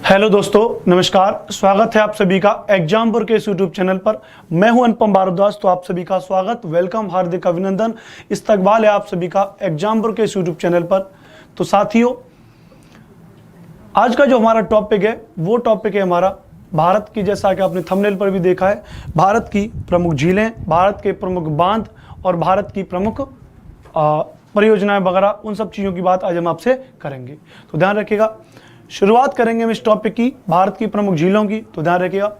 Hello दोस्तों, नमस्कार। स्वागत है आप सभी का एग्जाम्पर के इस यूट्यूब चैनल पर। मैं हूं अनुपम भारद्वाज। तो आप सभी का स्वागत, वेलकम, हार्दिक अभिनंदन, इस्तकबाल है आप सभी का एग्जाम्पर के इस यूट्यूब चैनल पर। तो साथियों, आज का जो हमारा टॉपिक है वो टॉपिक है हमारा भारत की, जैसा कि आपने थंबनेल पर भी देखा है, भारत की प्रमुख झीलें, भारत के प्रमुख बांध और भारत की प्रमुख परियोजनाएं वगैरह, उन सब चीज़ों की बात आज हम आपसे करेंगे। तो ध्यान रखिएगा, शुरुआत करेंगे हम इस टॉपिक की, भारत की प्रमुख झीलों की। तो ध्यान रखिएगा,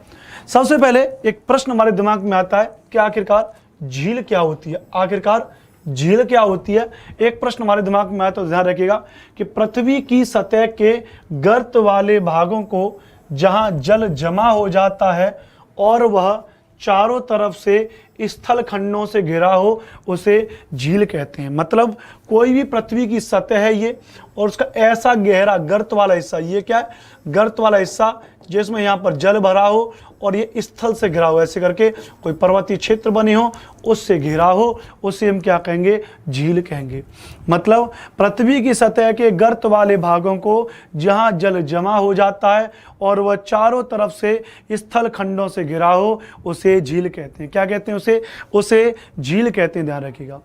सबसे पहले एक प्रश्न हमारे दिमाग में आता है कि आखिरकार झील क्या होती है। आखिरकार झील क्या होती है, एक प्रश्न हमारे दिमाग में आया। तो ध्यान रखिएगा कि पृथ्वी की सतह के गर्त वाले भागों को जहां जल जमा हो जाता है और वह चारों तरफ से स्थल खंडों से घिरा हो, उसे झील कहते हैं। मतलब कोई भी पृथ्वी की सतह है ये, और उसका ऐसा गहरा गर्त वाला हिस्सा, ये क्या है, गर्त वाला हिस्सा, जिसमें यहाँ पर जल भरा हो और ये स्थल से घिरा हो, ऐसे करके कोई पर्वतीय क्षेत्र बने हो, उससे घिरा हो, उसे हम क्या कहेंगे, झील कहेंगे। मतलब पृथ्वी की सतह के गर्त वाले भागों को जहाँ जल जमा हो जाता है और वह चारों तरफ से स्थल खंडों से घिरा हो, उसे झील कहते हैं। क्या कहते हैं उसे झील कहते हैं। ध्यान रखिएगा,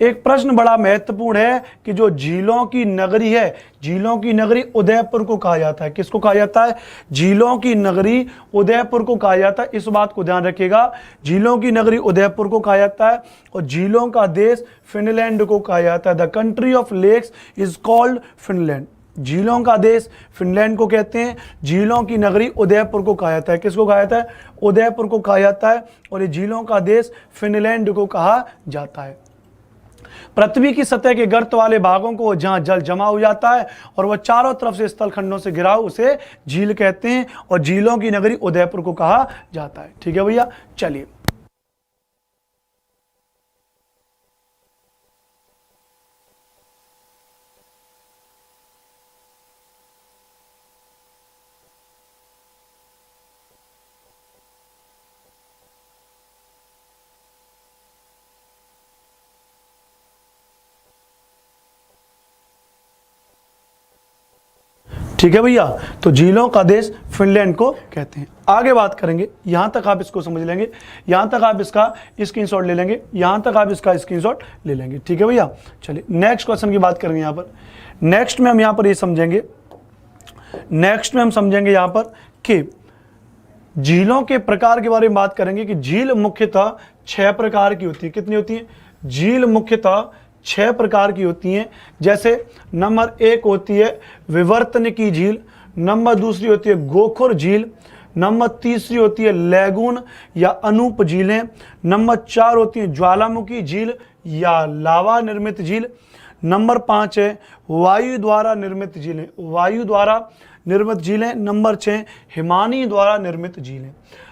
एक प्रश्न बड़ा महत्वपूर्ण है कि जो झीलों की नगरी है, झीलों की नगरी उदयपुर को कहा जाता है। किसको कहा जाता है? झीलों की नगरी उदयपुर को कहा जाता है। इस बात को ध्यान रखिएगा, झीलों की नगरी उदयपुर को कहा जाता है और झीलों का देश फिनलैंड को कहा जाता है। The country of lakes is called Finland. झीलों का देश फिनलैंड को कहते हैं, झीलों की नगरी उदयपुर को कहा जाता है। किसको कहा जाता है? उदयपुर को कहा जाता है, और ये झीलों का देश फिनलैंड को कहा जाता है। पृथ्वी की सतह के गर्त वाले भागों को जहां जल जमा हो जाता है और वह चारों तरफ से स्थल खंडों से घिरा हो, उसे झील कहते हैं, और झीलों की नगरी उदयपुर को कहा जाता है। ठीक है भैया, चलिए। ठीक है भैया, तो झीलों का देश फिनलैंड को कहते हैं। आगे बात करेंगे, यहां तक आप इसको समझ लेंगे, यहां तक आप इसका स्क्रीनशॉट ले लेंगे, यहां तक आप इसका स्क्रीनशॉट ले लेंगे। ठीक है भैया, चलिए नेक्स्ट क्वेश्चन की बात करेंगे। यहां पर नेक्स्ट में हम यहां पर ये समझेंगे, नेक्स्ट में हम समझेंगे यहां पर कि झीलों के प्रकार के बारे में बात करेंगे कि झील मुख्यतः 6 प्रकार की होती है। कितनी होती है? झील मुख्यतः 6 प्रकार की होती हैं। जैसे नंबर 1 होती है विवर्तनिकी झील, नंबर 2 होती है गोखुर झील, नंबर 3 होती है लैगून या अनूप झीलें, नंबर 4 होती है ज्वालामुखी झील या लावा निर्मित झील, नंबर 5 है वायु द्वारा निर्मित झीलें, वायु द्वारा निर्मित झीलें, नंबर 6 हिमानी द्वारा निर्मित झीलें।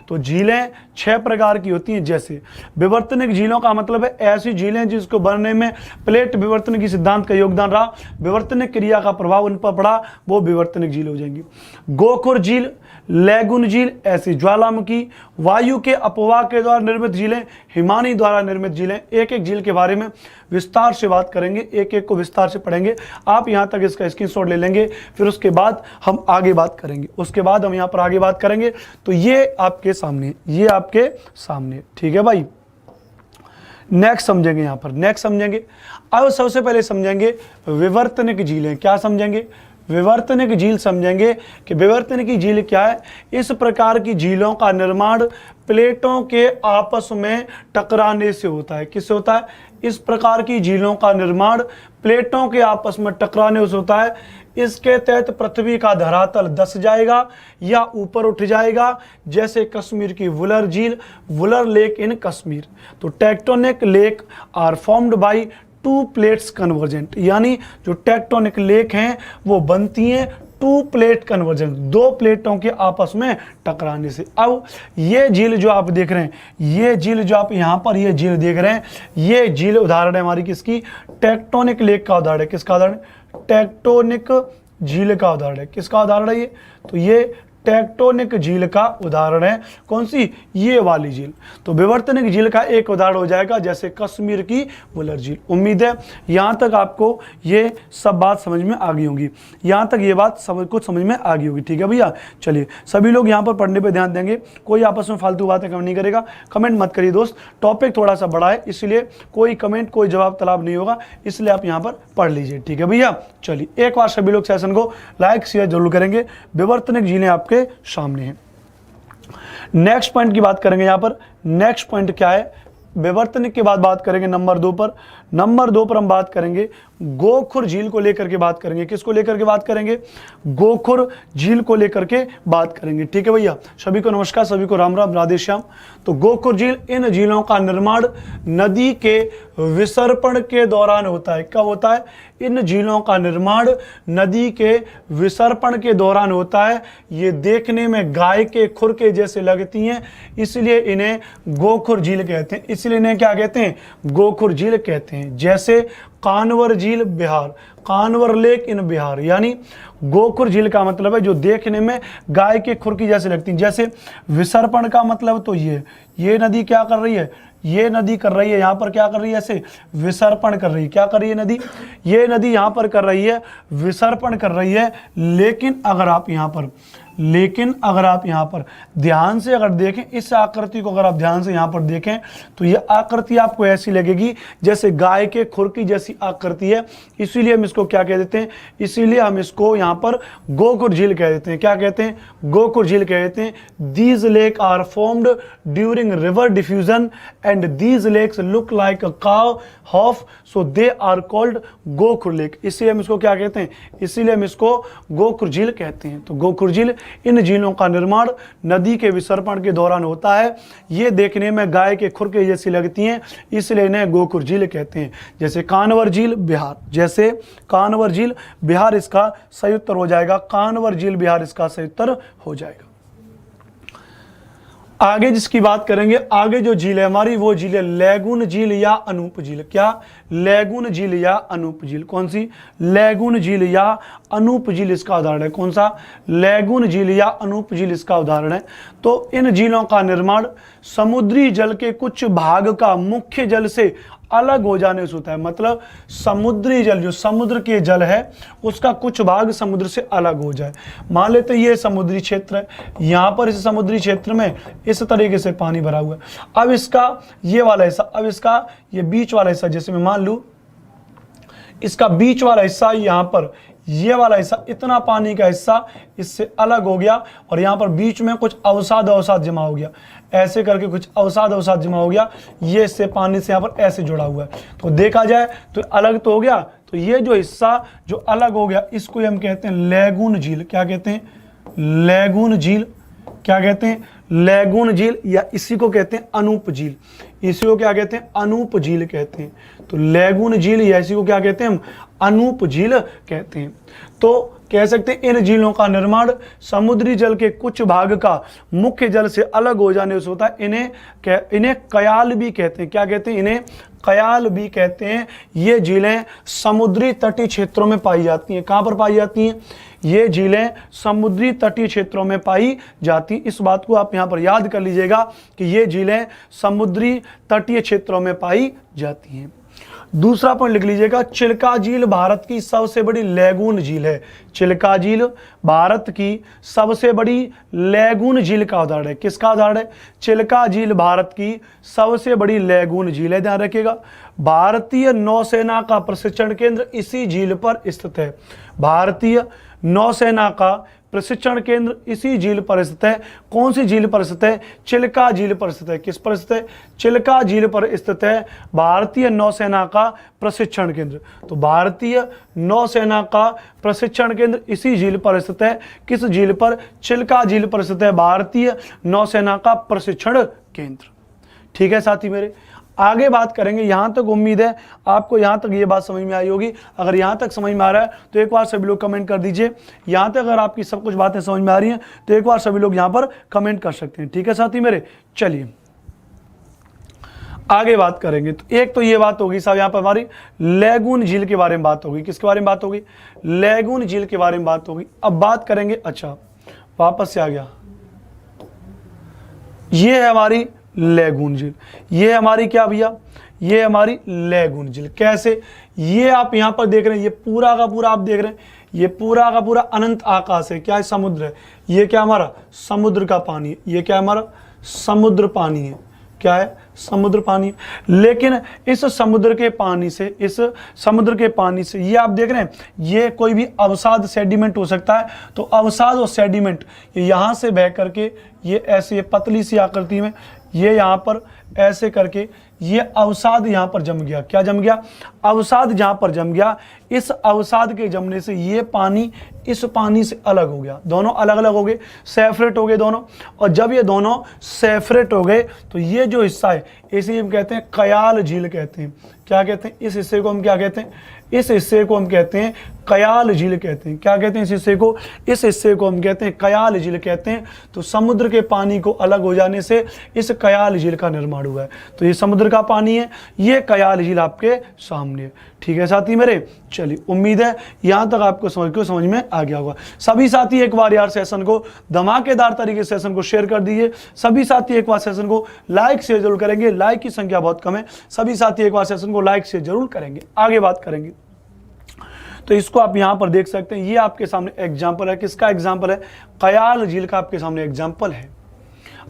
तो झीलें 6 प्रकार की होती हैं। जैसे विवर्तनिक झीलों का मतलब है ऐसी झीलें जिसको बनने में प्लेट विवर्तन की सिद्धांत का योगदान रहा, विवर्तनिक क्रिया का प्रभाव उन पर पड़ा, वो विवर्तनिक झील हो जाएंगी। गोखुर झील, लैगून झील ऐसी ज्वालामुखी, वायु के अपवाह के द्वारा निर्मित झीलें, हिमानी द्वारा निर्मित झीलें। एक एक झील के बारे में विस्तार से बात करेंगे, एक एक को विस्तार से पढ़ेंगे। आप यहाँ तक इसका स्क्रीनशॉट ले लेंगे, फिर उसके बाद हम आगे बात करेंगे, उसके बाद हम यहाँ पर आगे बात करेंगे। तो ये आपके सामने, ये आपके सामने। ठीक है भाई, नेक्स्ट समझेंगे, यहाँ पर नेक्स्ट समझेंगे। अब सबसे पहले समझेंगे विवर्तनिक झीलें। क्या समझेंगे? विवर्तनिक झील समझेंगे कि विवर्तनिक झील क्या है। इस प्रकार की झीलों का निर्माण प्लेटों के आपस में टकराने से होता है। किससे होता है? इस प्रकार की झीलों का निर्माण प्लेटों के आपस में टकराने से होता है। इसके तहत पृथ्वी का धरातल धंस जाएगा या ऊपर उठ जाएगा, जैसे कश्मीर की वुलर झील, वुलर लेक इन कश्मीर। तो tectonic lake are formed by 2 plates convergent, यानी जो टेक्टोनिक लेक हैं वो बनती हैं 2 प्लेट कन्वर्जेंट, 2 प्लेटों के आपस में टकराने से। अब ये झील जो आप देख रहे हैं, ये झील जो आप यहाँ पर ये झील देख रहे हैं, ये झील उदाहरण है हमारी किसकी? टेक्टोनिक लेक का उदाहरण है। किसका उदाहरण? टेक्टोनिक झील का उदाहरण है। किसका उदाहरण है ये? तो ये टेक्टोनिक झील का उदाहरण है। कौन सी? ये वाली झील। तो विवर्तनिक झील का एक उदाहरण हो जाएगा जैसे कश्मीर की वुलर झील। उम्मीद है यहाँ तक आपको ये सब बात समझ में आ गई होगी, यहाँ तक ये बात कुछ समझ में आ गई होगी। ठीक है भैया, चलिए सभी लोग यहाँ पर पढ़ने पे ध्यान देंगे, कोई आपस में फालतू बातें कमेंट नहीं करेगा। कमेंट मत करिए दोस्त, टॉपिक थोड़ा सा बड़ा है इसलिए कोई कमेंट कोई जवाब तलाब नहीं होगा, इसलिए आप यहाँ पर पढ़ लीजिए। ठीक है भैया, चलिए एक बार सभी लोग सेशन को लाइक शेयर जरूर करेंगे। विवर्तनिक झीलें आपके सामने हैं। नेक्स्ट पॉइंट की बात करेंगे। यहाँ पर नेक्स्ट पॉइंट क्या है? विवर्तनिक के बाद बात करेंगे नंबर 2 पर। नंबर 2 पर हम बात करेंगे गोखुर झील को लेकर के बात करेंगे। किसको लेकर के बात करेंगे? गोखुर झील को लेकर के बात करेंगे। ठीक है भैया, सभी को नमस्कार, सभी को राम राम, राधे श्याम। तो गोखुर झील, इन झीलों का निर्माण नदी के विसर्पण के दौरान होता है। कब होता है? इन झीलों का निर्माण नदी के विसर्पण के दौरान होता है। ये देखने में गाय के खुर के जैसे लगती हैं, इसलिए इन्हें गोखुर झील कहते हैं। इसलिए इन्हें क्या कहते हैं? गोखुर झील कहते हैं। जैसे कानवर झील बिहार, कानवर लेक इन बिहार, यानी गोखुर झील का मतलब है जो देखने में गाय के खुर की जैसे लगती है। जैसे विसर्पण का मतलब तो ये नदी क्या कर रही है? ये नदी कर रही है यहाँ पर क्या कर रही है? ऐसे विसर्पण कर रही है। क्या कर रही है नदी? ये नदी यहाँ पर कर रही है विसर्पण कर रही है। लेकिन अगर आप यहाँ पर ध्यान से अगर देखें, इस आकृति को अगर आप ध्यान से यहाँ पर देखें तो ये आकृति आपको ऐसी लगेगी जैसे गाय के खुर की जैसी आकृति है। इसीलिए हम इसको क्या कह देते हैं? इसीलिए हम इसको यहाँ पर गोखुर झील कह देते हैं। क्या कहते हैं? गोखुर झील कह देते हैं। These lake are formed during river diffusion and these lakes look like a cow hoof, so they are called गोखुर लेक। इसलिए हम इसको क्या कहते हैं? इसीलिए हम इसको गोखुर झील कहते हैं। तो गोखुर झील, इन झीलों का निर्माण नदी के विसर्पण के दौरान होता है। ये देखने में गाय के खुर के जैसी लगती हैं, इसलिए इन्हें गोखुर झील कहते हैं। जैसे कानवर झील बिहार, जैसे कानवर झील बिहार इसका सही उत्तर हो जाएगा। कानवर झील बिहार इसका सही उत्तर हो जाएगा। आगे जिसकी बात करेंगे, आगे जो झील है हमारी वो झील है लैगून झील या अनूप झील। क्या? लैगून झील या अनूप झील। कौन सी? लैगून झील या अनूप झील इसका उदाहरण है। कौन सा? लैगून झील या अनूप झील इसका उदाहरण है। तो इन झीलों का निर्माण समुद्री जल के कुछ भाग का मुख्य जल से अलग हो जाने से होता है। मतलब समुद्री जल, जो समुद्र के जल है उसका कुछ भाग समुद्र से अलग हो जाए। मान लेते हैं ये समुद्री क्षेत्र है, यहाँ पर इस समुद्री क्षेत्र में इस तरीके से पानी भरा हुआ है। अब इसका ये वाला हिस्सा, अब इसका ये बीच वाला हिस्सा, जैसे मैं मान लूँ इसका बीच वाला हिस्सा, यहाँ पर ये वाला हिस्सा, इतना पानी का हिस्सा इससे अलग हो गया और यहाँ पर बीच में कुछ अवसाद जमा हो गया। ऐसे करके कुछ अवसाद जमा हो गया, ये इससे पानी से यहाँ पर ऐसे जुड़ा हुआ है। तो देखा जाए तो अलग तो हो गया। तो ये जो हिस्सा जो अलग हो गया इसको हम कहते हैं लैगून झील। क्या कहते हैं? लैगून झील। क्या कहते हैं? लैगून झील, या इसी को कहते हैं अनूप झील। इसी को क्या कहते हैं? अनूप झील कहते हैं। तो लैगून झील या इसी को क्या कहते हैं हम? अनूप झील कहते हैं। तो कह सकते हैं इन झीलों का निर्माण समुद्री जल के कुछ भाग का मुख्य जल से अलग हो जाने से होता है। इन्हें कयाल भी कहते हैं। क्या कहते हैं? इन्हें कयाल भी कहते हैं। ये झीलें समुद्री तटीय क्षेत्रों में पाई जाती हैं। कहाँ पर पाई जाती हैं? ये झीलें समुद्री तटीय क्षेत्रों में पाई जाती। इस बात को आप यहाँ पर याद कर लीजिएगा कि ये झीलें समुद्री तटीय क्षेत्रों में पाई जाती हैं। दूसरा पॉइंट लिख लीजिएगा, चिल्का झील भारत की सबसे बड़ी लैगून झील है। चिल्का झील भारत की सबसे बड़ी लैगून झील का उदाहरण है। किसका उदाहरण है? चिल्का झील भारत की सबसे बड़ी लैगून झील है। ध्यान रखिएगा, भारतीय नौसेना का प्रशिक्षण केंद्र इसी झील पर स्थित है। भारतीय नौसेना का प्रशिक्षण केंद्र इसी झील पर स्थित है। कौन सी झील पर स्थित है? चिल्का झील पर स्थित है। किस पर स्थित है? चिल्का झील पर स्थित है भारतीय नौसेना का प्रशिक्षण केंद्र। तो भारतीय नौसेना का प्रशिक्षण केंद्र इसी झील पर स्थित है। किस झील पर? चिल्का झील पर स्थित है भारतीय नौसेना का प्रशिक्षण केंद्र। ठीक है साथी मेरे, आगे बात करेंगे। यहाँ तक उम्मीद है आपको यहाँ तक ये बात समझ में आई होगी। अगर यहाँ तक समझ में आ रहा है तो एक बार सभी लोग कमेंट कर दीजिए। यहाँ तक अगर आपकी सब कुछ बातें समझ में आ रही हैं तो एक बार सभी लोग यहाँ पर कमेंट कर सकते हैं। ठीक है साथी मेरे, चलिए आगे बात करेंगे। तो एक तो ये बात होगी साहब, यहाँ पर हमारी लैगून झील के बारे में बात होगी। किसके बारे में बात होगी? लैगून झील के बारे में बात होगी। अब बात करेंगे, अच्छा वापस से आ गया, ये है हमारी लैगून झील। ये हमारी क्या भैया, ये हमारी लैगून झील। कैसे, ये आप यहां पर देख रहे हैं, ये पूरा का पूरा आप देख रहे हैं, ये पूरा का पूरा अनंत आकाश है, क्या है, समुद्र है। ये क्या हमारा समुद्र का पानी है, ये क्या हमारा समुद्र पानी है, क्या है, समुद्र पानी। लेकिन इस समुद्र के पानी से, इस समुद्र के पानी से, ये आप देख रहे हैं, ये कोई भी अवसाद सेडिमेंट हो सकता है। तो अवसाद और सेडिमेंट ये यहां से बह करके ये ऐसे, ये पतली सी आकृति में, ये यहां पर ऐसे करके ये अवसाद यहां पर जम गया। क्या जम गया, अवसाद जहां पर जम गया, इस अवसाद के जमने से ये पानी इस पानी से अलग हो गया, दोनों अलग अलग हो गए, सेपरेट हो गए दोनों। और जब ये दोनों सेपरेट हो गए तो ये जो हिस्सा है इसे हम कहते हैं कयाल झील कहते हैं। क्या कहते हैं, इस हिस्से को हम क्या कहते हैं, इस हिस्से को हम कहते हैं कयाल झील कहते हैं। क्या कहते हैं, इस हिस्से को हम कहते हैं कयाल झील कहते हैं। तो समुद्र के पानी को अलग हो जाने से इस कयाल झील का निर्माण हुआ है। तो ये समुद्र का पानी है, ये कयाल झील आपके सामने है। ठीक है साथी मेरे, चलिए उम्मीद है यहां तक आपको समझ में आ गया होगा। सभी साथी एक बार यार सेशन को धमाकेदार तरीके से सेशन को शेयर कर दीजिए। सभी साथी एक बार सेशन को लाइक शेयर जरूर करेंगे, लाइक की संख्या बहुत कम है। सभी साथी एक बार सेशन को लाइक शेयर जरूर करेंगे। आगे बात करेंगे, तो इसको आप यहां पर देख सकते हैं, ये आपके सामने एग्जाम्पल है। किसका एग्जाम्पल है, कयाल झील का आपके सामने एग्जाम्पल है।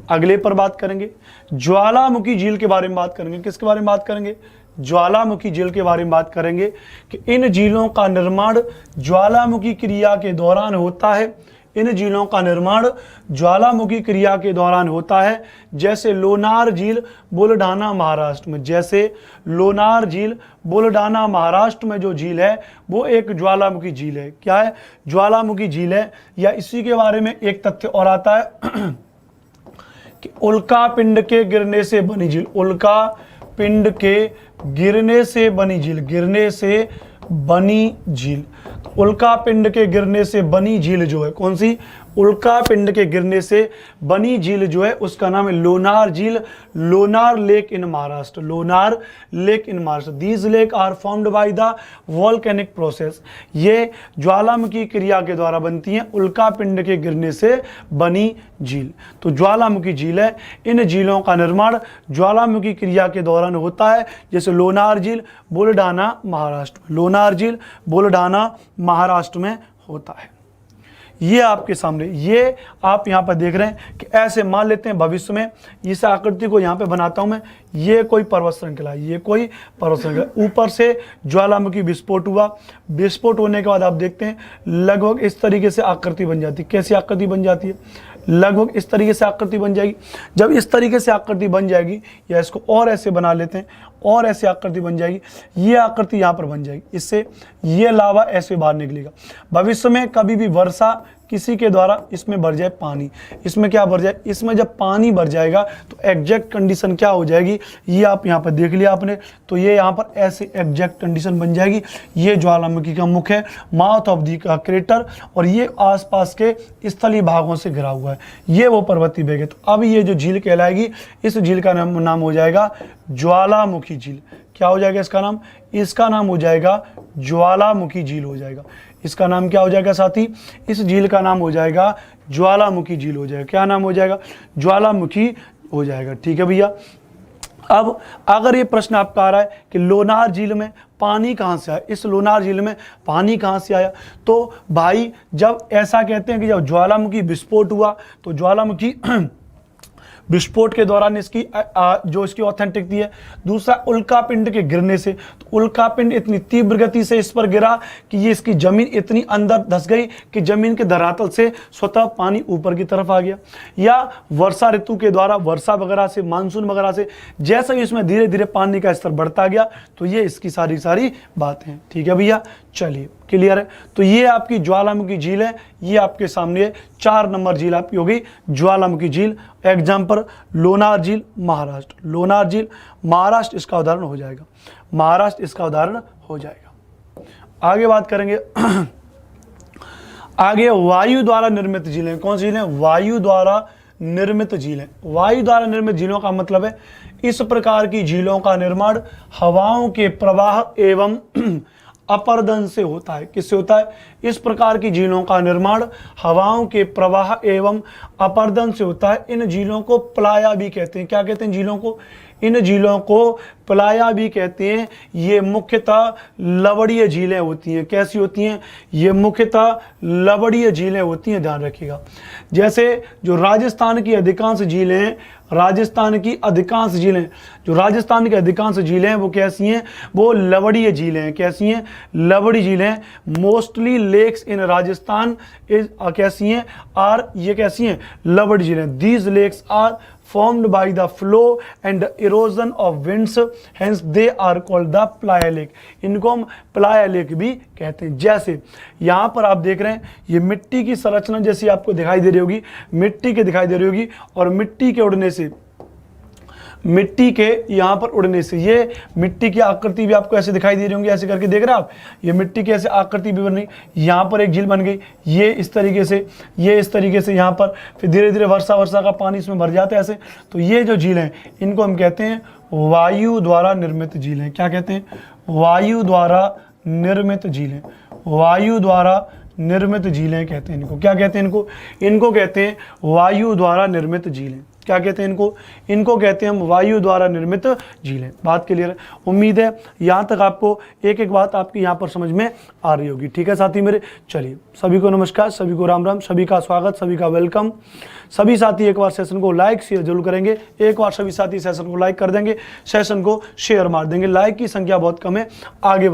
अगले पर बात करेंगे, ज्वालामुखी झील के बारे में बात करेंगे। किसके बारे में बात करेंगे, ज्वालामुखी झील के बारे में बात करेंगे कि इन झीलों का निर्माण ज्वालामुखी क्रिया के दौरान होता है। इन झीलों का निर्माण ज्वालामुखी क्रिया के दौरान होता है। जैसे लोनार झील बुलढाना महाराष्ट्र में, जैसे लोनार झील बुलढाना महाराष्ट्र में जो झील है वो एक ज्वालामुखी झील है। क्या है, ज्वालामुखी झील है। या इसी के बारे में एक तथ्य और आता है कि उल्का पिंड के गिरने से बनी झील, उल्का पिंड के गिरने से बनी झील, गिरने से बनी झील। उल्का पिंड के गिरने से बनी झील जो है, कौन सी, उल्का पिंड के गिरने से बनी झील जो है उसका नाम है लोनार झील, Lonar lake in Maharashtra, Lonar lake in Maharashtra. These lake are formed by the volcanic process. ये ज्वालामुखी क्रिया के द्वारा बनती हैं, उल्का पिंड के गिरने से बनी झील। तो ज्वालामुखी झील है। इन झीलों का निर्माण ज्वालामुखी क्रिया के दौरान होता है। जैसे लोनार झील बुलढाना महाराष्ट्र में, लोनार झील बुलढाना महाराष्ट्र में होता है। ये आपके सामने, ये आप यहाँ पर देख रहे हैं कि ऐसे मान लेते हैं भविष्य में, इस आकृति को यहाँ पे बनाता हूँ मैं, ये कोई पर्वत श्रृंखला है, ये कोई पर्वत श्रृंखला, ऊपर से ज्वालामुखी विस्फोट हुआ, विस्फोट होने के बाद आप देखते हैं लगभग इस तरीके से आकृति बन जाती है। कैसी आकृति बन जाती है, लगभग इस तरीके से आकृति बन जाएगी। जब इस तरीके से आकृति बन जाएगी, या इसको और ऐसे बना लेते हैं, और ऐसे आकृति बन जाएगी, ये आकृति यहाँ पर बन जाएगी, इससे ये लावा ऐसे बाहर निकलेगा। भविष्य में कभी भी वर्षा किसी के द्वारा इसमें भर जाए पानी, इसमें क्या भर जाए, इसमें जब पानी भर जाएगा तो एग्जैक्ट कंडीशन क्या हो जाएगी, ये आप यहाँ पर देख लिया आपने। तो ये यहाँ पर ऐसे एग्जैक्ट कंडीशन बन जाएगी। ये ज्वालामुखी का मुख है, माउथ ऑफ दी का क्रेटर, और ये आसपास के स्थलीय भागों से घिरा हुआ है, ये वो पर्वतीय भेग है। तो अब ये जो झील कहलाएगी, इस झील का नाम हो जाएगा ज्वालामुखी झील। क्या हो जाएगा इसका नाम, इसका नाम हो जाएगा ज्वालामुखी झील हो जाएगा। इसका नाम क्या हो जाएगा साथी, इस झील का नाम हो जाएगा ज्वालामुखी झील हो जाएगा। क्या नाम हो जाएगा, ज्वालामुखी हो जाएगा। ठीक है भैया। अब अगर ये प्रश्न आपका आ रहा है कि लोनार झील में पानी कहाँ से आया, इस लोनार झील में पानी कहाँ से आया, तो भाई जब ऐसा कहते हैं कि जब ज्वालामुखी विस्फोट हुआ, तो ज्वालामुखी विस्फोट के दौरान इसकी जो इसकी ऑथेंटिकती है। दूसरा, उल्का पिंड के गिरने से, तो उल्का पिंड इतनी तीव्र गति से इस पर गिरा कि ये इसकी जमीन इतनी अंदर धंस गई कि जमीन के धरातल से स्वतः पानी ऊपर की तरफ आ गया। या वर्षा ऋतु के द्वारा, वर्षा वगैरह से, मानसून वगैरह से जैसा ही इसमें धीरे धीरे पानी का स्तर बढ़ता गया, तो ये इसकी सारी बातें। ठीक है भैया, चलिए क्लियर है। तो ये आपकी ज्वालामुखी झील है, ये आपके सामने 4 नंबर झील आपकी होगी ज्वालामुखी झील। एग्जाम्पल लोनार झील महाराष्ट्र, लोनार झील महाराष्ट्र इसका उदाहरण हो जाएगा, महाराष्ट्र इसका उदाहरण हो जाएगा। आगे बात करेंगे आगे वायु द्वारा निर्मित झीलें। कौन सी झीलें, वायु द्वारा निर्मित झीलें। वायु द्वारा निर्मित झीलों का मतलब है इस प्रकार की झीलों का निर्माण हवाओं के प्रवाह एवं अपर्दन से होता है। किससे होता है? इस प्रकार की झीलों का निर्माण हवाओं के प्रवाह एवं अपर्दन से होता है। इन झीलों को प्लाया भी कहते हैं। क्या कहते हैं झीलों को? इन झीलों को प्लाया भी कहते हैं। ये मुख्यतः लवणीय झीलें होती हैं। कैसी होती हैं? ये मुख्यतः लवणीय झीलें होती हैं, ध्यान रखिएगा। जैसे जो राजस्थान की अधिकांश झीलें हैं, राजस्थान की अधिकांश झीलें हैं वो कैसी हैं? वो लवणीय झीलें हैं। कैसी हैं? लवणीय झीलें। Mostly lakes in Rajasthan is कैसी हैं? आर ये कैसी हैं? लवणीय झीलें। These lakes are formed by the flow and erosion of winds, hence they are called the playa lake। इनको हम प्लाया लेक भी कहते हैं। जैसे यहाँ पर आप देख रहे हैं ये मिट्टी की संरचना जैसी आपको दिखाई दे रही होगी, और मिट्टी के उड़ने से, मिट्टी के यहाँ पर उड़ने से ये मिट्टी की आकृति भी आपको ऐसे दिखाई दे रही होंगी। ऐसे करके देख रहे हैं आप, ये मिट्टी की ऐसे आकृति भी बन रही। यहाँ पर एक झील बन गई, ये इस तरीके से यहाँ पर, फिर धीरे धीरे वर्षा का पानी इसमें भर जाता है ऐसे। तो ये जो झील हैं इनको हम कहते हैं वायु द्वारा निर्मित झीलें। क्या कहते हैं? वायु द्वारा निर्मित झीलें। वायु द्वारा निर्मित झीलें कहते हैं इनको। क्या कहते हैं इनको? इनको कहते हैं वायु द्वारा निर्मित झीलें। क्या कहते हैं इनको? इनको कहते हैं हम वायु द्वारा निर्मित झीलें। बात क्लियर है? उम्मीद है यहाँ तक आपको एक एक बात आपकी यहाँ पर समझ में आ रही होगी। ठीक है साथी मेरे, चलिए सभी को नमस्कार, सभी को राम राम, सभी का स्वागत, सभी का वेलकम। सभी साथी एक बार सेशन को लाइक शेयर जरूर करेंगे। एक बार सभी साथी सेशन को लाइक कर देंगे, सेशन को शेयर मार देंगे। लाइक की संख्या बहुत कम है। आगे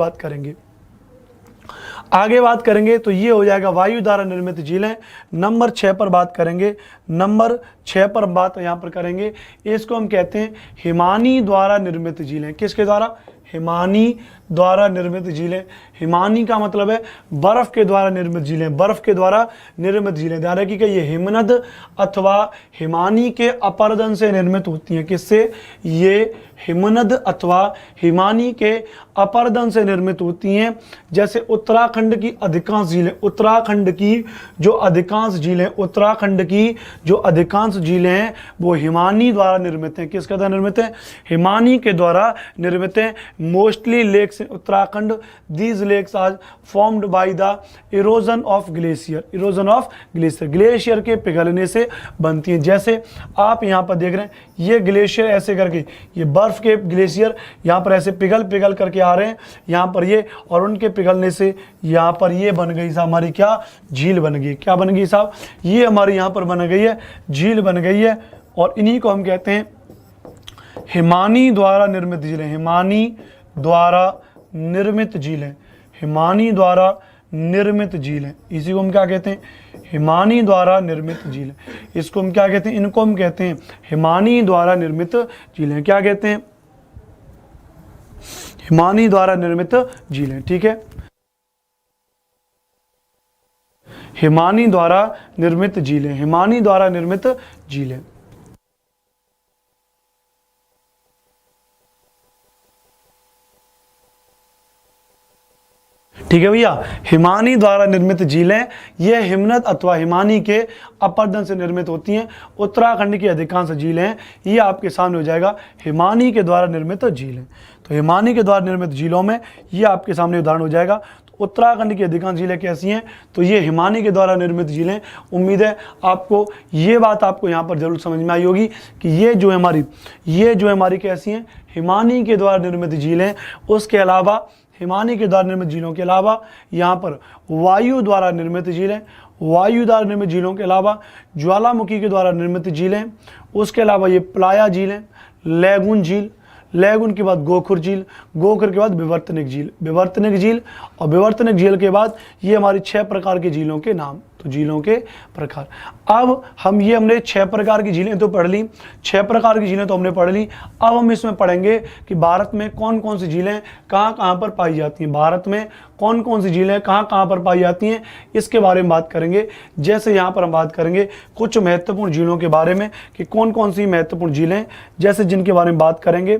बात करेंगे तो ये हो जाएगा वायु द्वारा निर्मित झीलें। नंबर 6 पर बात करेंगे। नंबर 6 पर बात यहाँ पर करेंगे, इसको हम कहते हैं हिमानी द्वारा निर्मित झीलें। किसके द्वारा? हिमानी द्वारा निर्मित झीलें। हिमानी का मतलब है बर्फ के द्वारा निर्मित झीलें। बर्फ के द्वारा निर्मित झीलें, ध्यान रखिएगा, ये हिमनद अथवा हिमानी के अपर्दन से निर्मित होती हैं। किससे? ये हिमनद अथवा हिमानी के अपर्दन से निर्मित होती हैं। जैसे उत्तराखंड की अधिकांश झीलें हैं वो हिमानी द्वारा निर्मित हैं। किसके द्वारा निर्मित हैं? हिमानी के द्वारा निर्मित हैं। Mostly lakes in Uttarakhand, these lakes are formed by the erosion of glacier. Glacier के पिघलने से बनती हैं। जैसे आप यहाँ पर देख रहे हैं ये ग्लेशियर ऐसे करके, ये बर्फ के ग्लेशियर यहाँ पर ऐसे पिघल करके आ रहे हैं यहाँ पर ये, और उनके पिघलने से यहाँ पर ये बन गई साहब हमारी क्या? झील बन गई। क्या बन गई साहब? ये हमारी यहाँ पर बन गई है, झील बन गई है। और इन्हीं को हम कहते हैं हिमानी द्वारा निर्मित झीलें। हिमानी द्वारा निर्मित झीलें। हिमानी द्वारा निर्मित झीलें, इसी को हम क्या कहते हैं? हिमानी द्वारा निर्मित झीलें। इसको हम क्या कहते हैं? इनको हम कहते हैं हिमानी द्वारा निर्मित झीलें। क्या कहते हैं? हिमानी द्वारा निर्मित झीलें। ठीक है, हिमानी द्वारा निर्मित झीलें। हिमानी द्वारा निर्मित झीलें। ठीक है भैया, हिमानी द्वारा निर्मित झीलें ये हिमनद अथवा हिमानी के अपर्दन से निर्मित होती हैं। उत्तराखंड की अधिकांश झीलें हैं, ये आपके सामने हो जाएगा हिमानी के द्वारा निर्मित झीलें। तो हिमानी के द्वारा निर्मित झीलों में ये आपके सामने उदाहरण हो जाएगा। तो उत्तराखंड की अधिकांश झीलें कैसी हैं? तो ये हिमानी के द्वारा निर्मित झीलें। उम्मीद है आपको ये बात आपको यहाँ पर जरूर समझ में आई होगी कि ये जो हमारी कैसी हैं? हिमानी के द्वारा निर्मित झीलें। उसके अलावा हिमानी के द्वारा निर्मित झीलों के अलावा यहाँ पर वायु द्वारा निर्मित झीलें। वायु द्वारा निर्मित झीलों के अलावा ज्वालामुखी के द्वारा निर्मित झीलें। उसके अलावा ये प्लाया झीलें, लैगून झील, लैगून के बाद गोखुर झील, गोखुर के बाद विवर्तनिक झील, विवर्तनिक झील, और विवर्तनिक झील के बाद ये हमारी 6 प्रकार की झीलों के नाम। तो झीलों के प्रकार। अब हमने 6 प्रकार की झीलें तो पढ़ ली, 6 प्रकार की झीलें तो हमने पढ़ ली। अब हम इसमें पढ़ेंगे कि भारत में कौन कौन सी झीलें कहाँ पर पाई जाती हैं। भारत में कौन कौन सी झीलें कहाँ पर पाई जाती हैं, इसके बारे में बात करेंगे। जैसे यहाँ पर हम बात करेंगे कुछ महत्वपूर्ण झीलों के बारे में कि कौन कौन सी महत्वपूर्ण झीलें, जैसे जिनके बारे में बात करेंगे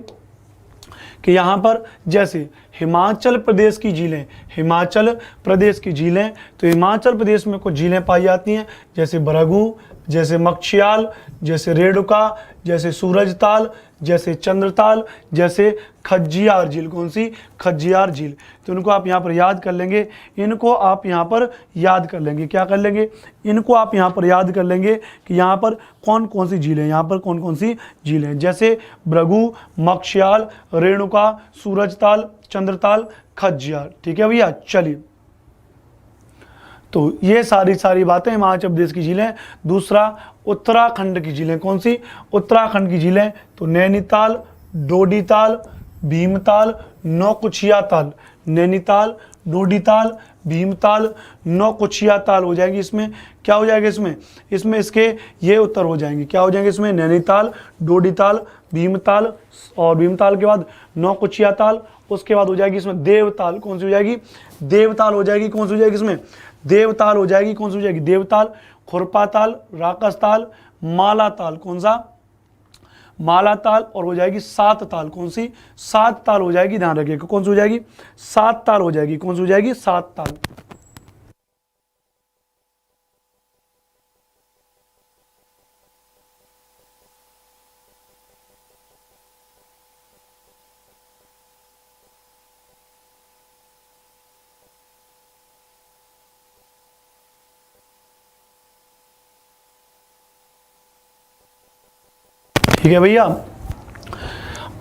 कि यहाँ पर जैसे हिमाचल प्रदेश की झीलें, हिमाचल प्रदेश की झीलें, तो हिमाचल प्रदेश में कुछ झीलें पाई जाती हैं जैसे भृगु, जैसे मक्षियाल, जैसे रेणुका, जैसे सूरजताल, जैसे चंद्रताल, जैसे खज्जियार झील। कौन सी? खज्जियार झील। तो इनको आप यहाँ पर याद कर लेंगे, इनको आप यहाँ पर याद कर लेंगे। क्या कर लेंगे? इनको आप यहाँ पर याद कर लेंगे कि यहाँ पर कौन कौन सी झीलें, यहाँ पर कौन कौन सी झीलें, जैसे भृगु, मक्षियाल, रेणुका, सूरजताल, चंद्रताल, खज्जियार। ठीक है भैया, चलिए। तो ये सारी बातें हिमाचल प्रदेश की झीलें। दूसरा, उत्तराखंड की झीलें। कौन सी? उत्तराखंड की झीलें। तो नैनीताल, डोडीताल, भीमताल, नौकुचिया ताल। नैनीताल, डोडीताल, भीमताल, नौकुचिया ताल हो जाएगी। इसमें क्या हो जाएगा? इसमें इसके ये उत्तर हो जाएंगे। क्या हो जाएंगे इसमें? नैनीताल, डोडीताल, भीमताल, और भीमताल के बाद नौकुचिया ताल। उसके बाद हो जाएगी इसमें देवताल। कौन सी हो जाएगी? देवताल हो जाएगी। कौन सी हो जाएगी इसमें? देवताल हो जाएगी। कौन सी हो जाएगी? देवताल, खुरपाताल, राकसताल, मालाताल। कौन सा? मालाताल। और हो जाएगी सात ताल। कौन सी? सात ताल हो जाएगी। ध्यान रखिएगा, कौन सी हो जाएगी? सात ताल हो जाएगी। कौन सी हो जाएगी? सात ताल। ठीक है भैया।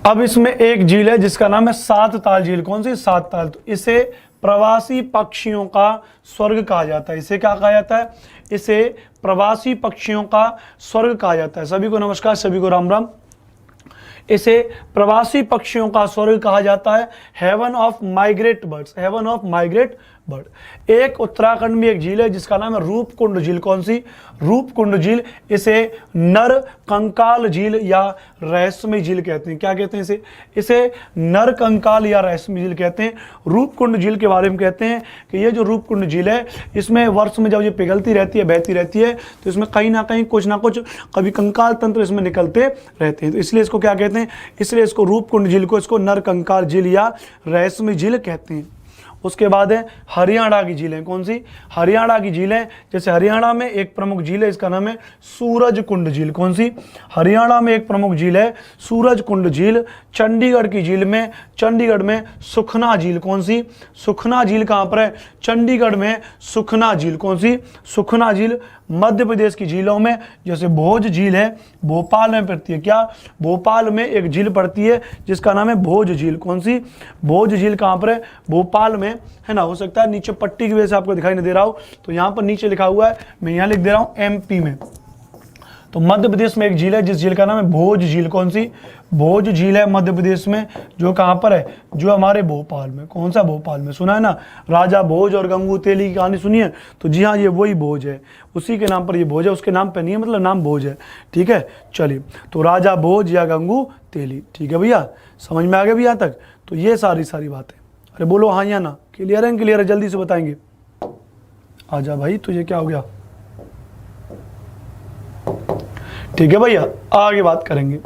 अब इसमें एक झील है जिसका नाम है सात ताल झील। कौन सी? सात ताल। तो इसे प्रवासी पक्षियों का स्वर्ग कहा जाता है। इसे क्या कहा जाता है? इसे प्रवासी पक्षियों का स्वर्ग कहा जाता है। सभी को नमस्कार, सभी को राम राम। इसे प्रवासी पक्षियों का स्वर्ग कहा जाता है, heaven of migrate birds. Heaven of migrate bird. एक उत्तराखंड में एक झील है जिसका नाम है रूपकुंड झील। कौन सी? रूपकुंड झील। इसे नर कंकाल झील या रहस्यमय झील कहते हैं। क्या कहते हैं इसे? इसे नर कंकाल या रहस्यमय झील कहते हैं। रूपकुंड झील के बारे में कहते हैं कि ये जो रूपकुंड झील है, इसमें वर्ष में जब ये पिघलती रहती है, बहती रहती है, तो इसमें कहीं ना कहीं कुछ ना कुछ कभी कंकाल तंत्र इसमें निकलते रहते हैं। तो इसलिए इसको क्या कहते हैं? इसलिए इसको रूपकुंड झील को इसको नर कंकाल झील या रहस्यमय झील कहते हैं। उसके बाद है हरियाणा की झीलें। कौन सी? हरियाणा की झीलें। जैसे हरियाणा में एक प्रमुख झील है, इसका नाम है सूरजकुंड झील। कौन सी? हरियाणा में एक प्रमुख झील है सूरजकुंड झील। चंडीगढ़ की झील में, चंडीगढ़ में सुखना झील। कौन सी? सुखना झील कहाँ पर है? चंडीगढ़ में सुखना झील। कौन सी? सुखना झील। मध्य प्रदेश की झीलों में जैसे भोज झील है, भोपाल में पड़ती है। क्या? भोपाल में एक झील पड़ती है जिसका नाम है भोज झील। कौन सी? भोज झील कहाँ पर है? भोपाल में, है ना। हो सकता है नीचे पट्टी की वजह से आपको दिखाई नहीं दे रहा हो, तो यहाँ पर नीचे लिखा हुआ है, मैं यहाँ लिख दे रहा हूँ एमपी में। तो मध्य प्रदेश में एक झील है जिस झील का नाम है भोज झील। कौन सी? भोज झील है मध्य प्रदेश में, जो कहाँ पर है? जो हमारे भोपाल में। कौन सा? भोपाल में। सुना है ना राजा भोज और गंगू तेली की कहानी सुनी है? तो जी हाँ, ये वही भोज है, उसी के नाम पर ये भोज है, उसके नाम पे नहीं है, मतलब नाम भोज है। ठीक है, चलिए। तो राजा भोज या गंगू तेली। ठीक है भैया, समझ में आ गया भी यहाँ तक? तो ये सारी बातें। अरे बोलो हाँ या ना? क्लियर है? क्लियर है? जल्दी से बताएंगे। आजा भाई, तुझे क्या हो गया? ठीक है भैया, आगे बात करेंगे।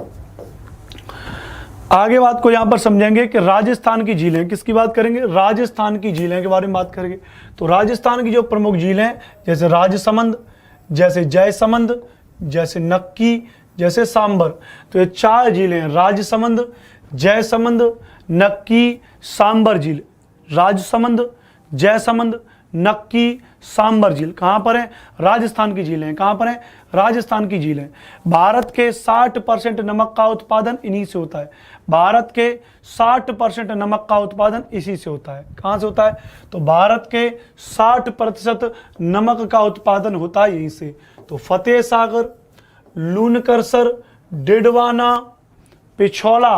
आगे बात को यहां पर समझेंगे कि राजस्थान की झीलें। किसकी बात करेंगे? राजस्थान की झीलें के बारे में बात करेंगे। तो राजस्थान की जो प्रमुख झीलें, जैसे राजसमंद, जैसे जयसमंद, जैसे नक्की, जैसे सांबर। तो ये चार झीलें हैं, राजसमंद, जयसमंद, नक्की, सांबर झील। राजसमंद, जयसमंद, नक्की, सांबर झील कहाँ पर है? राजस्थान की झीलें। कहाँ पर है? राजस्थान की झीलें। भारत के 60% नमक का उत्पादन इन्हीं से होता है। भारत के 60% नमक का उत्पादन इसी से होता है। कहाँ से होता है? तो भारत के 60% नमक का उत्पादन होता है यहीं से। तो फतेह सागर, लूनकरसर, डिडवाना, पिछौला,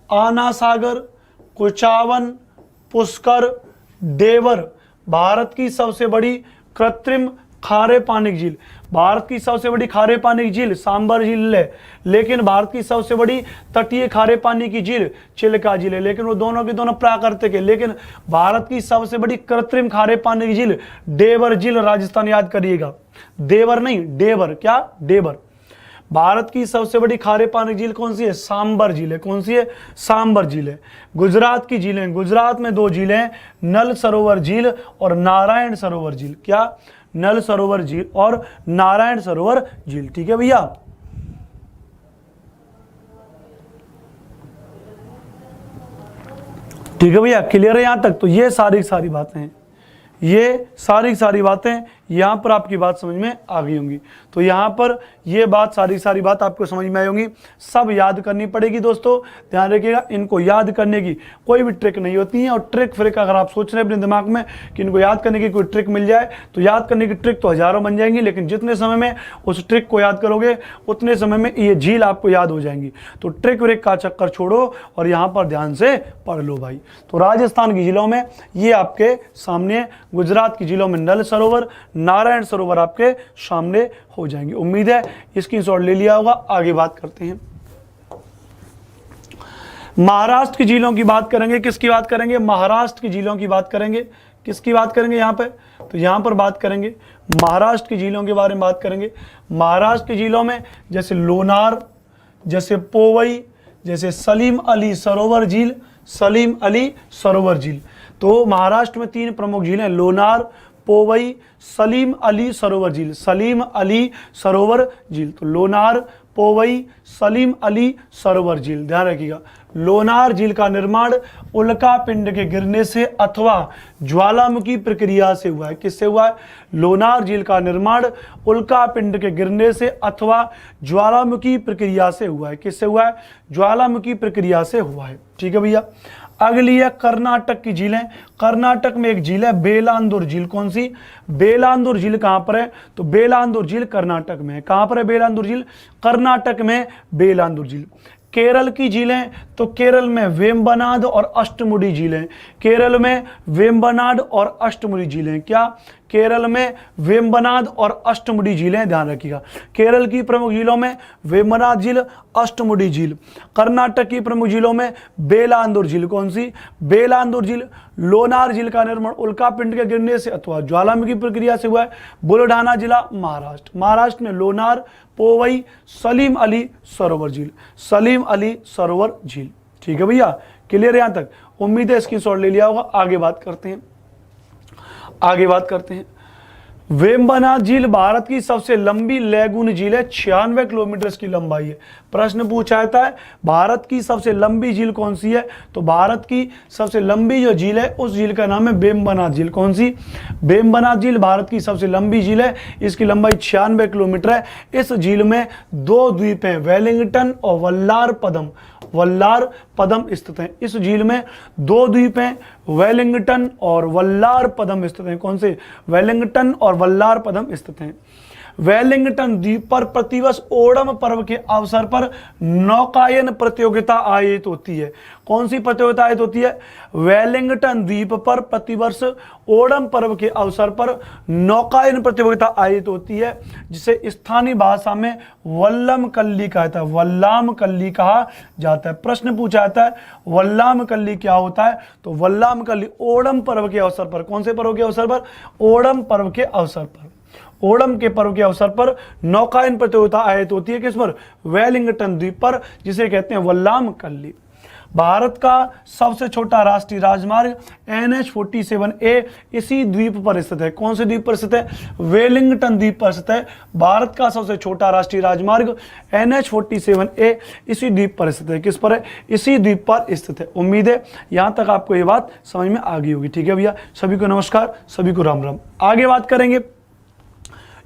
आना सागर, कुचावन, पुष्कर, देवर भारत की सबसे बड़ी कृत्रिम खारे पानी की झील। भारत की सबसे बड़ी खारे पानी की झील सांबर झील है, लेकिन भारत की सबसे बड़ी तटीय खारे पानी की झील चिल्का झील है, लेकिन वो दोनों की दोनों प्राकृतिक है। लेकिन भारत की सबसे बड़ी कृत्रिम खारे पानी की झील देवर झील, राजस्थान याद करिएगा। देवर नहीं, देवर। क्या? देवर। भारत की सबसे बड़ी खारे पानी की झील कौन सी है? सांबर झील है। कौन सी है? सांबर झील है। गुजरात की झीलें, गुजरात में दो झीलें हैं, नल सरोवर झील और नारायण सरोवर झील। क्या? नल सरोवर झील और नारायण सरोवर झील। ठीक है भैया, ठीक है भैया, क्लियर है यहां तक। तो ये सारी बातें हैं, ये सारी बातें यहाँ पर आपकी बात समझ में आ गई होंगी। तो यहाँ पर ये बात सारी बात आपको समझ में आई होंगी, सब याद करनी पड़ेगी दोस्तों, ध्यान रखिएगा। इनको याद करने की कोई भी ट्रिक नहीं होती है, और ट्रिक फ्रिक अगर आप सोच रहे हैं अपने दिमाग में कि इनको याद करने की कोई ट्रिक मिल जाए, तो याद करने की ट्रिक तो हज़ारों बन जाएंगी, लेकिन जितने समय में उस ट्रिक को याद करोगे उतने समय में ये झील आपको याद हो जाएंगी। तो ट्रिक व्रिक का चक्कर छोड़ो और यहाँ पर ध्यान से पढ़ लो भाई। तो राजस्थान की जिलों में ये आपके सामने, गुजरात की जिलों में नल सरोवर, नारायण सरोवर आपके सामने हो जाएंगे। उम्मीद है स्क्रीनशॉट ले लिया होगा। आगे बात करते हैं, महाराष्ट्र की झीलों की बात करेंगे। किसकी बात करेंगे? महाराष्ट्र की झीलों की बात करेंगे। किसकी बात करेंगे यहाँ पे? तो यहाँ पर बात करेंगे महाराष्ट्र की झीलों के बारे में बात करेंगे। महाराष्ट्र की झीलों में जैसे लोनार, जैसे पोवई, जैसे सलीम अली सरोवर झील, सलीम अली सरोवर झील। तो महाराष्ट्र में 3 प्रमुख झीलें, लोनार, पोवई, सलीम अली सरोवर झील, सलीम अली सरोवर झील। तो लोनार, पोवई, सलीम अली सरोवर झील, ध्यान रखिएगा। लोनार झील का निर्माण उल्का पिंड के गिरने से अथवा ज्वालामुखी प्रक्रिया से हुआ है। किससे हुआ है? लोनार झील का निर्माण उल्का पिंड के गिरने से अथवा ज्वालामुखी प्रक्रिया से हुआ है। किससे हुआ है? ज्वालामुखी प्रक्रिया से हुआ है। ठीक है भैया। अगली है कर्नाटक की झीलें। कर्नाटक में एक झील है बेलांदुर झील। कौन सी? बेलांदुर झील कहां पर है? तो बेलांदुर झील कर्नाटक में है। कहां पर है बेलांदुर झील? कर्नाटक में बेलांदुर झील। केरल की झीलें, तो केरल में वेम्बनाड और अष्टमुडी झीलें। केरल में वेम्बनाड और अष्टमुडी झीलें। क्या? केरल में वेम्बनाड और अष्टमुडी झीलें, ध्यान रखिएगा। केरल की प्रमुख झीलों में वेम्बनाड झील, अष्टमुडी झील। कर्नाटक की प्रमुख झीलों में बेलांदुर झील। कौन सी? बेलांदुर झील। लोनार झील का निर्माण उल्का पिंड के गिरने से अथवा ज्वालामुखी प्रक्रिया से हुआ है। बुलढाना जिला, महाराष्ट्र। महाराष्ट्र में लोनार, पोवई, सलीम अली सरोवर झील, सलीम अली सरोवर झील। ठीक है भैया, क्लियर यहां तक? उम्मीद है स्क्रीनशॉट ले लिया होगा। आगे बात करते हैं, आगे बात करते हैं। वेम्बनाड झील भारत की सबसे लंबी लैगून झील है, 96 किलोमीटर की लंबाई है। प्रश्न पूछा जाता है भारत की सबसे लंबी झील कौन सी है? तो भारत की सबसे लंबी जो झील है उस झील का नाम है वेम्बनाड झील। कौन सी? वेम्बनाड झील भारत की सबसे लंबी झील है, इसकी लंबाई 96 किलोमीटर है। इस झील में 2 द्वीप हैं, वेलिंगटन और वल्लार पदम, वल्लार पदम स्थित हैं। इस झील में 2 द्वीप हैं, वेलिंगटन और वल्लार पदम स्थित हैं। कौन से? वेलिंगटन और वल्लार पदम स्थित हैं। वेलिंगटन द्वीप पर प्रतिवर्ष ओणम पर्व के अवसर पर नौकायन प्रतियोगिता आयोजित होती है। कौन सी प्रतियोगिता आयोजित होती है? वेलिंगटन द्वीप पर प्रतिवर्ष ओणम पर्व के अवसर पर नौकायन प्रतियोगिता आयोजित होती है, जिसे स्थानीय भाषा में वल्लम कल्ली कहा जाता है, वल्लाम कल्ली कहा जाता है। प्रश्न पूछा जाता है वल्लाम कल्ली क्या होता है? तो वल्लाम कल्ली ओणम पर्व के अवसर पर, कौन से पर्व के अवसर पर? ओणम पर्व के अवसर पर, ओणम के पर्व के अवसर पर नौकायन प्रतियोगिता आयोजित होती है। किस पर? वेलिंगटन द्वीप पर, जिसे कहते हैं वल्लाम कल्ली। भारत का सबसे छोटा राष्ट्रीय राजमार्ग NH-47A इसी द्वीप पर स्थित है। कौन से द्वीप पर स्थित है? वेलिंगटन द्वीप पर स्थित है। भारत का सबसे छोटा राष्ट्रीय राजमार्ग NH-47A इसी द्वीप पर स्थित है। किस पर है? इसी द्वीप पर स्थित है। उम्मीद है यहां तक आपको ये बात समझ में आ गई होगी। ठीक है भैया, सभी को नमस्कार, सभी को राम राम। आगे बात करेंगे,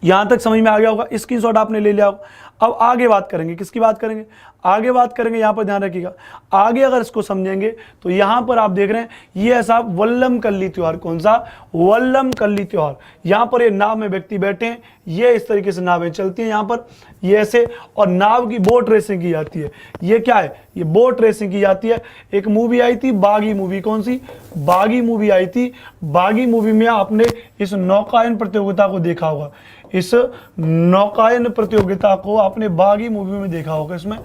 यहां तक समझ में आ गया होगा, स्क्रीनशॉट आपने ले लिया होगा। अब आगे बात करेंगे, किसकी बात करेंगे? आगे बात करेंगे, यहां पर ध्यान रखिएगा। आगे अगर इसको समझेंगे तो यहां पर आप देख रहे हैं ये ऐसा वल्लम कल्ली त्योहार। कौन सा? वल्लम कल्ली त्योहार। यहां पर ये नाव में व्यक्ति बैठे हैं, ये इस तरीके से नावें चलती हैं यहां पर, ये ऐसे, और नाव की बोट रेसिंग की जाती है। ये क्या है? ये बोट रेसिंग की जाती है। एक मूवी आई थी बागी मूवी। कौन सी? बागी मूवी आई थी। बागी मूवी में आपने इस नौकायन प्रतियोगिता को देखा होगा। इस नौकायन प्रतियोगिता को आपने बागी मूवी में देखा होगा। इसमें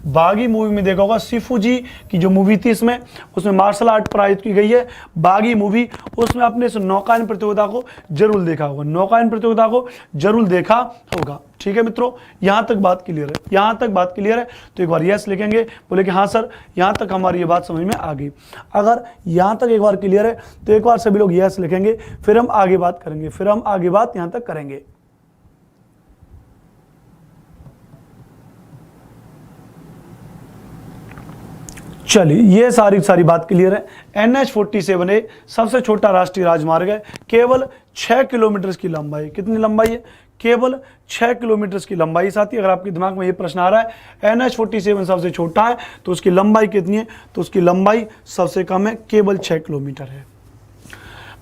बागी मूवी में देखा होगा, शिफूजी की जो मूवी थी इसमें, उसमें मार्शल आर्ट प्रायोजित की गई है बागी मूवी, उसमें आपने इस नौकायन प्रतियोगिता को जरूर देखा होगा, नौकायन प्रतियोगिता को जरूर देखा होगा। ठीक है मित्रों, यहां तक बात क्लियर है, यहां तक बात क्लियर है। तो एक बार यस लिखेंगे, बोले कि हाँ सर यहां तक हमारी ये बात समझ में आ गई। अगर यहां तक एक बार क्लियर है तो एक बार सभी लोग यस लिखेंगे, फिर हम आगे बात करेंगे, फिर हम आगे बात यहां तक करेंगे। चलिए, ये सारी बात क्लियर है। NH-47A सबसे छोटा राष्ट्रीय राजमार्ग है, केवल 6 किलोमीटर की लंबाई। कितनी लंबाई है? केवल 6 किलोमीटर की लंबाई। साथी अगर आपके दिमाग में ये प्रश्न आ रहा है NH-47 सबसे छोटा है तो उसकी लंबाई कितनी है, तो उसकी लंबाई सबसे कम है, केवल 6 किलोमीटर है।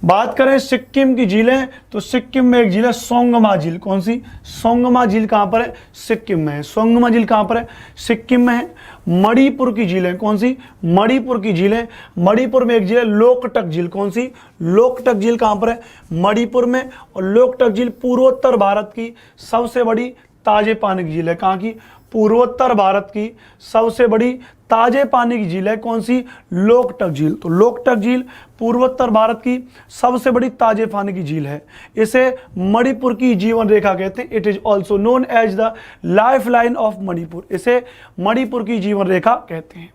बात करें सिक्किम की झीलें, तो सिक्किम में एक झील है सोंगमा झील। कौन सी? सोंगमा झील कहां पर है? सिक्किम में है। सोंगमा झील कहां पर है? सिक्किम में है। मणिपुर की झीलें, कौन सी? मणिपुर की झीलें, मणिपुर में एक झील है लोकटक झील। कौन सी? लोकटक झील कहां पर है? मणिपुर में। और लोकटक झील पूर्वोत्तर भारत की सबसे बड़ी ताजे पानी की झील है। कहां की? पूर्वोत्तर भारत की सबसे बड़ी ताजे पानी की झील है। कौन सी? लोकटक झील। तो लोकटक झील पूर्वोत्तर भारत की सबसे बड़ी ताजे पानी की झील है। इसे मणिपुर की जीवन रेखा कहते हैं। It is also known as the life line of Manipur. इसे मणिपुर की जीवन रेखा कहते हैं।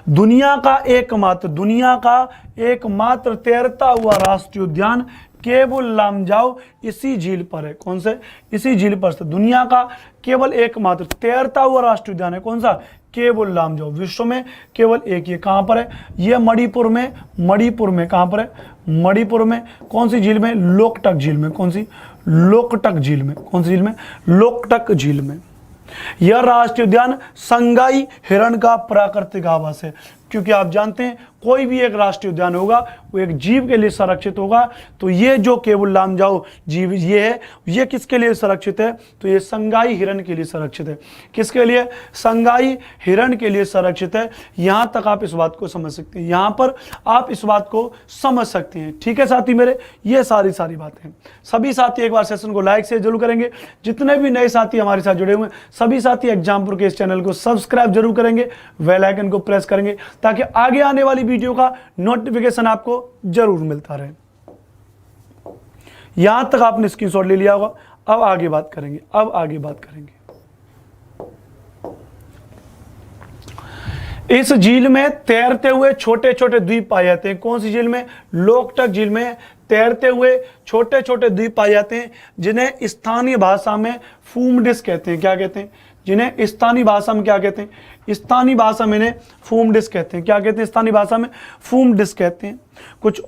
दुनिया का एकमात्र तैरता हुआ राष्ट्रीय उद्यान केवल लामजाओ इसी झील पर है। कौन से? इसी झील पर से दुनिया का केवल एकमात्र तैरता हुआ राष्ट्रीय उद्यान है। कौन सा? केवल लामजाओ। विश्व में केवल एक। ये कहां पर है? ये मणिपुर में। मणिपुर में कहां पर है? मणिपुर में। कौन सी झील में? लोकटक झील में। कौन सी? लोकटक झील में। कौन सी झील में? लोकटक झील में। यह राष्ट्रीय उद्यान संगाई हिरण का प्राकृतिक आवास है, क्योंकि आप जानते हैं कोई भी एक राष्ट्रीय उद्यान होगा वो एक जीव के लिए संरक्षित होगा। तो ये जो केवल लामजाओ जीव ये है, ये किसके लिए संरक्षित है? तो ये संगाई हिरण के लिए संरक्षित है। किसके लिए? संगाई हिरण के लिए संरक्षित है। यहां तक आप इस बात को समझ सकते हैं, यहां पर आप इस बात को समझ सकते हैं। ठीक है साथी मेरे, ये सारी बातें। सभी साथी एक बार सेशन को लाइक शेयर जरूर करेंगे। जितने भी नए साथी हमारे साथ जुड़े हुए हैं सभी साथी एग्जामपुर के इस चैनल को सब्सक्राइब जरूर करेंगे, बेल आइकन को प्रेस करेंगे, ताकि आगे आने वाली वीडियो का नोटिफिकेशन आपको जरूर मिलता रहे। यहां तक आपने स्क्रीनशॉट ले लिया होगा। अब आगे बात करेंगे। इस झील में तैरते हुए छोटे छोटे द्वीप पाए जाते हैं। कौन सी झील में? लोकटक झील में तैरते हुए छोटे छोटे द्वीप पाए जाते हैं, जिन्हें स्थानीय भाषा में फूमडिस कहते हैं। क्या कहते हैं? जिन्हें स्थानीय भाषा में क्या कहते हैं? स्थानीय भाषा में इन्हें फूमडिस कहते हैं। क्या कहते हैं? स्थानीय भाषा में फूमडिस कहते हैं। कुछ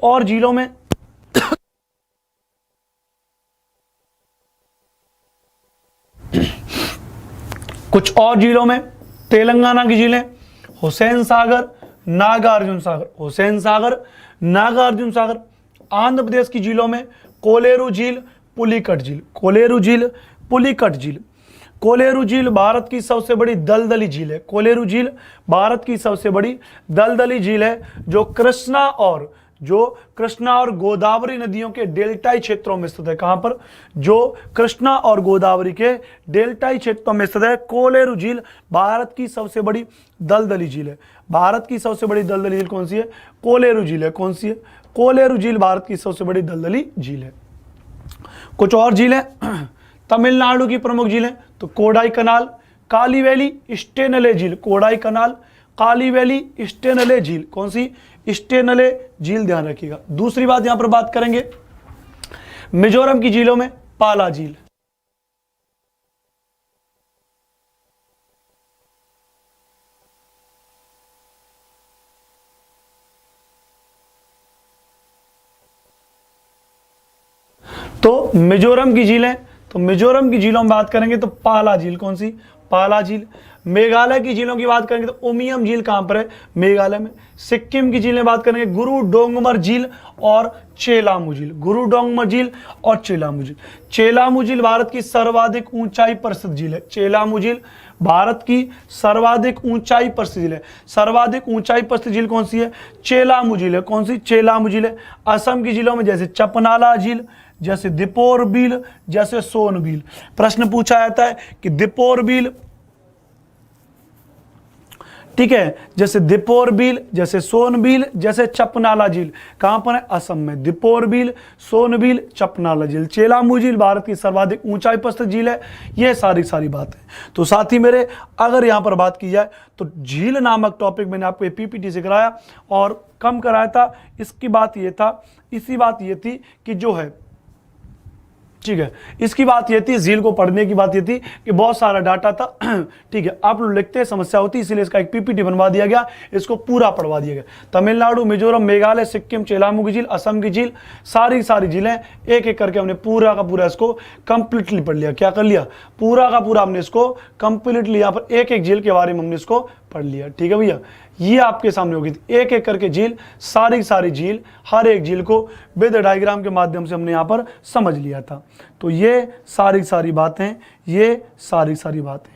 और झीलों में तेलंगाना की झीलें हुसैन सागर, नागार्जुन सागर। आंध्र प्रदेश की झीलों में कोलेरू झील, पुलिकट झील। कोलेरू झील भारत की सबसे बड़ी दलदली झील है। कोलेरू झील भारत की सबसे बड़ी दलदली झील है, जो कृष्णा और गोदावरी नदियों के डेल्टाई क्षेत्रों में स्थित है। कहां पर? जो कृष्णा और गोदावरी के डेल्टाई क्षेत्रों में स्थित है। कोलेरू झील भारत की सबसे बड़ी दलदली झील है। भारत की सबसे बड़ी दलदली झील कौन सी है? कोलेरू झील है। कौन सी है? कोलेरू झील भारत की सबसे बड़ी दलदली झील है। कुछ और झीलें तमिलनाडु की प्रमुख झीलें, तो कोडाई कनाल, काली वैली, स्टेनले झील। कोडाई कनाल, काली वैली, स्टेनले झील। कौन सी? स्टेनले झील, ध्यान रखिएगा। दूसरी बात यहां पर बात करेंगे मिजोरम की झीलों में पाला झील। तो मिजोरम की झीलों में बात करेंगे तो पाला झील। कौन सी? पाला झील। मेघालय की झीलों की बात करेंगे तो उमियम झील कहां पर है? मेघालय में। सिक्किम की झीलें बात करेंगे गुरु डोंगमर झील और चेलामू झील। चेलामू झील भारत की सर्वाधिक ऊंचाई पर स्थित झील है। चेलामू झील भारत की सर्वाधिक ऊंचाई पर स्थित झील है। सर्वाधिक ऊंचाई पर स्थित झील कौन सी है? चेलामू झील है। कौन सी? चेलामू झील है। असम की झीलों में जैसे चपनाला झील, जैसे दीपोर बिल, जैसे सोन बिल। प्रश्न पूछा जाता है कि दीपोर बिल, ठीक है, जैसे दीपोर बिल, जैसे सोन बिल, जैसे चपनाला झील, कहां पर है? असम में। दीपोर बिल, सोन बिल, चपनाला झील। चेलामू झील भारत की सर्वाधिक ऊंचाई पर स्थित झील है। ये सारी बात है। तो साथी मेरे, अगर यहां पर बात की जाए तो झील नामक टॉपिक मैंने आपको ये पीपीटी से कराया और कम कराया था। इसकी बात ये थी कि जो है, ठीक है, इसकी बात ये थी, झील को पढ़ने की बात ये थी कि बहुत सारा डाटा था, ठीक है, आप लोग लिखते हैं समस्या होती, इसीलिए इसका एक पीपीटी बनवा दिया गया, इसको पूरा पढ़वा दिया गया। तमिलनाडु, मिजोरम, मेघालय, सिक्किम, चेलामू की झील, असम की झील, सारी झीलें एक एक करके हमने पूरा का पूरा इसको कंप्लीटली पढ़ लिया। क्या कर लिया? पूरा का पूरा हमने इसको कंप्लीटली, यहाँ पर एक एक झील के बारे में हमने इसको पढ़ लिया। ठीक है भैया, ये आपके सामने होगी एक एक करके झील, सारी झील, हर एक झील को विद डायग्राम के माध्यम से हमने यहाँ पर समझ लिया था। तो ये सारी बातें, ये सारी बातें,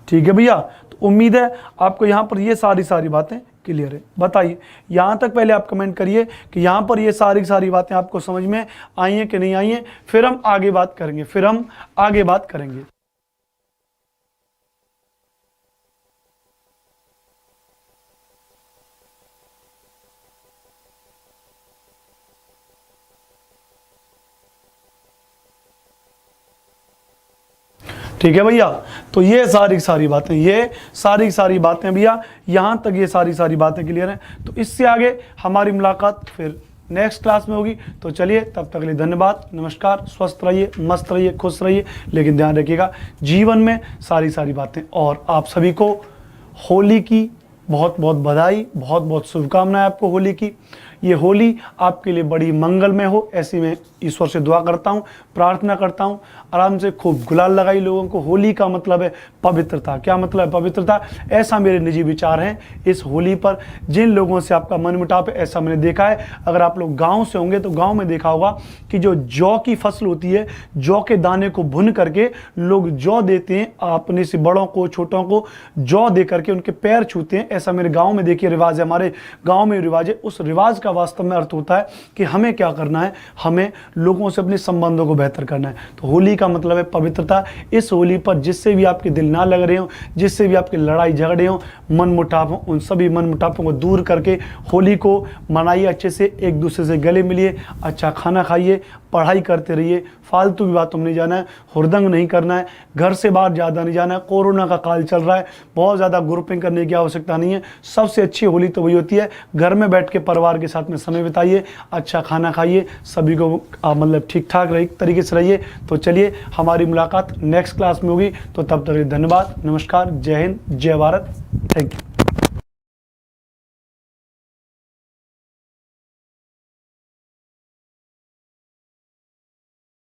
ठीक है भैया। तो उम्मीद है आपको यहाँ पर ये सारी बातें क्लियर है। बताइए यहाँ तक पहले आप कमेंट करिए कि यहाँ पर ये सारी बातें आपको समझ में आई हैं कि नहीं आई हैं, फिर हम आगे बात करेंगे, ठीक है भैया। तो ये सारी बातें भैया, यहाँ तक ये सारी बातें क्लियर हैं। तो इससे आगे हमारी मुलाकात फिर नेक्स्ट क्लास में होगी। तो चलिए, तब तक के लिए धन्यवाद, नमस्कार, स्वस्थ रहिए, मस्त रहिए, खुश रहिए, लेकिन ध्यान रखिएगा जीवन में सारी बातें। और आप सभी को होली की बहुत बधाई, बहुत शुभकामनाएं आपको होली की। ये होली आपके लिए बड़ी मंगलमय हो, ऐसी मैं ईश्वर से दुआ करता हूँ, प्रार्थना करता हूँ। आराम से खूब गुलाल लगाई लोगों को। होली का मतलब है पवित्रता। क्या मतलब है? पवित्रता। ऐसा मेरे निजी विचार हैं इस होली पर। जिन लोगों से आपका मनमुटाव है, ऐसा मैंने देखा है। अगर आप लोग गाँव से होंगे तो गाँव में देखा होगा कि जो जौ की फसल होती है, जौ के दाने को भुन करके लोग जौ देते हैं अपने से बड़ों को, छोटों को जौ दे करके उनके पैर छूते हैं। ऐसा मेरे गाँव में देखिए रिवाज है, हमारे गाँव में रिवाज है। उस रिवाज का वास्तव में अर्थ होता है कि हमें क्या करना है, हमें लोगों से अपने संबंधों को बेहतर करना है। तो होली का मतलब है पवित्रता। इस होली पर जिससे भी आपके दिल ना लग रहे हो, जिससे भी आपके लड़ाई झगड़े हो, मनमुटाव हो, उन सभी मनमुटावों को दूर करके होली को मनाइए अच्छे से, एक दूसरे से गले मिलिए, अच्छा खाना खाइए, पढ़ाई करते रहिए, फालतू की बातों में नहीं जाना है, हुरदंग नहीं करना है, घर से बाहर ज़्यादा नहीं जाना है। कोरोना का काल चल रहा है, बहुत ज़्यादा ग्रुपिंग करने की आवश्यकता नहीं है। सबसे अच्छी होली तो वही होती है, घर में बैठ के परिवार के साथ में समय बिताइए, अच्छा खाना खाइए, सभी को मतलब ठीक ठाक तरीके से रहिए। तो चलिए, हमारी मुलाकात नेक्स्ट क्लास में होगी। तो तब तक धन्यवाद, नमस्कार, जय हिंद, जय भारत, थैंक यू।